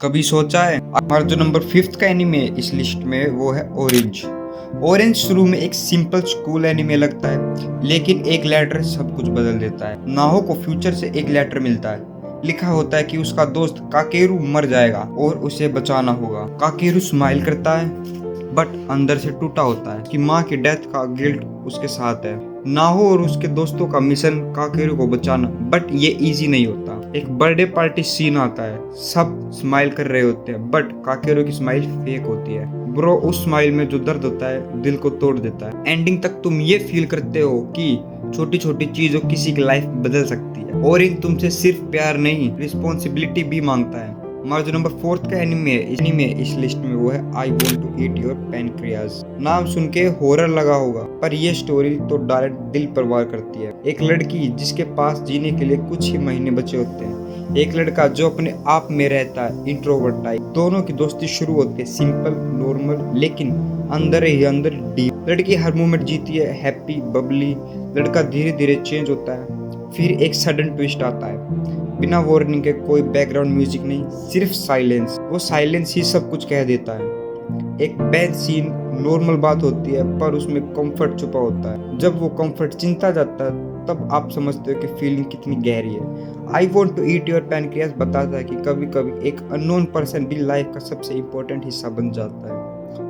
कभी सोचा है हमारा जो नंबर 5th का एनीमे है इस लिस्ट में वो है ऑरेंज। ऑरेंज शुरू में एक सिंपल स्कूल एनीमे लगता है, लेकिन एक लेटर सब कुछ बदल देता है। नाहो को फ्यूचर से एक लेटर मिलता है। लिखा होता है कि उसका दोस्त काकेरू मर जाएगा और उसे बचाना होगा। काकेरू स्माइल करता है, बट अंदर से टूटा होता है कि माँ की डेथ का गिल्ट उसके साथ है। नाहो और उसके दोस्तों का मिशन काकेरू को बचाना, बट ये इजी नहीं होता। एक बर्थडे पार्टी सीन आता है, सब स्माइल कर रहे होते हैं, बट काकेरू की स्माइल फेक होती है। ब्रो, उस स्माइल में जो दर्द होता है दिल को तोड़ देता है। एंडिंग तक तुम ये फील करते हो कि छोटी छोटी चीजों किसी की लाइफ बदल सकती है। और इन तुमसे सिर्फ प्यार नहीं, रिस्पॉन्सिबिलिटी भी मांगता है। हमारा जो नंबर 4th का एनीमे इस लिस्ट में वो है I want to eat your pancreas. नाम सुन के हॉरर लगा होगा, पर ये स्टोरी तो डायरेक्ट दिल पर वार करती है। एक लड़की जिसके पास जीने के लिए कुछ ही महीने बचे होते हैं, एक लड़का जो अपने आप में रहता है, इंट्रोवर्ट टाइप। दोनों की दोस्ती शुरू होती है सिंपल नॉर्मल, लेकिन अंदर ही अंदर डीप। लड़की हर मोमेंट जीती है, हैप्पी बबली। लड़का धीरे धीरे चेंज होता है। फिर एक सडन ट्विस्ट आता है, बिना वार्निंग के। कोई बैकग्राउंड म्यूजिक नहीं, सिर्फ साइलेंस। वो साइलेंस ही सब कुछ कह देता है। एक बेंच सीन नॉर्मल बात होती है, पर उसमें कंफर्ट छुपा होता है। जब वो कंफर्ट चिंता जाता है, तब आप समझते हो कि फीलिंग कितनी गहरी है। I want to eat your pancreas बताता है कि कभी कभी एक अननोन पर्सन भी लाइफ का सबसे इम्पोर्टेंट हिस्सा बन जाता है,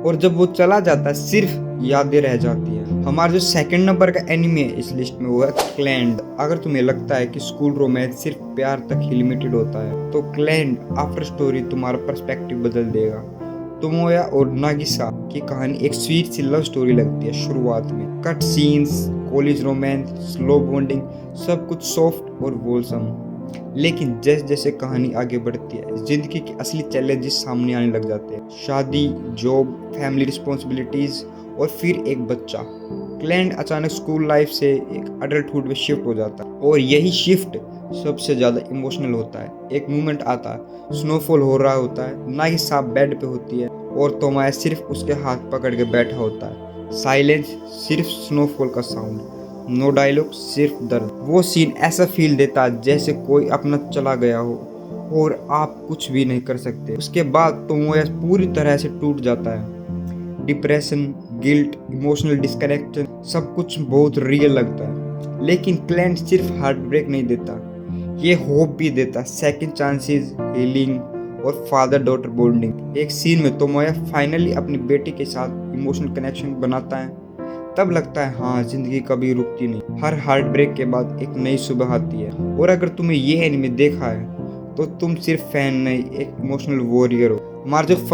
और जब वो चला जाता है सिर्फ यादें रह जाती है। हमारा जो सेकंड नंबर का एनीमे है इस लिस्ट में वो है क्लैंड। अगर तुम्हें लगता है कि स्कूल रोमांस सिर्फ प्यार तक ही लिमिटेड होता है, तो क्लैंड आफ्टर स्टोरी तुम्हारा पर्सपेक्टिव बदल देगा। तोमोया और नागिसा की कहानी एक स्वीट सी लव स्टोरी लगती है शुरुआत में। Cut scenes, college romance, slow bonding, सब कुछ सॉफ्ट और वोलसम। लेकिन जैसे जैसे कहानी आगे बढ़ती है, जिंदगी के असली चैलेंजेस सामने आने लग जाते हैं। शादी, जॉब, फैमिली रिस्पॉन्सिबिलिटीज और फिर एक बच्चा। क्लैंड अचानक स्कूल लाइफ से एक अडल्टहुड में शिफ्ट हो जाता है, और यही शिफ्ट सबसे ज़्यादा इमोशनल होता है। एक मोमेंट आता है, स्नोफॉल हो रहा होता है, नागिसा बेड पे होती है और तोमाया सिर्फ उसके हाथ पकड़ के बैठा होता है। साइलेंस, सिर्फ स्नोफॉल का साउंड, नो डायलॉग, सिर्फ दर्द। वो सीन ऐसा फील देता है जैसे कोई अपना चला गया हो और आप कुछ भी नहीं कर सकते। उसके बाद तोमोया पूरी तरह से टूट जाता है। डिप्रेशन, गिल्ट, इमोशनल डिस्कनेक्शन, सब कुछ बहुत रियल लगता है। लेकिन क्लैंड सिर्फ हार्ट ब्रेक नहीं देता, ये होप भी देता, सेकंड चांसेस, हीलिंग और फादर डॉटर बॉन्डिंग। एक सीन में तोमोया फाइनली अपनी बेटी के साथ इमोशनल कनेक्शन बनाता है, तब लगता है हाँ, जिंदगी कभी रुकती नहीं। हर हार्ट ब्रेक के बाद एक नई सुबह आती है। और अगर तुम्हें ये एनिमे देखा है तो तुम सिर्फ फैन नहीं, एक इमोशनल वॉरियर हो। हमारा जो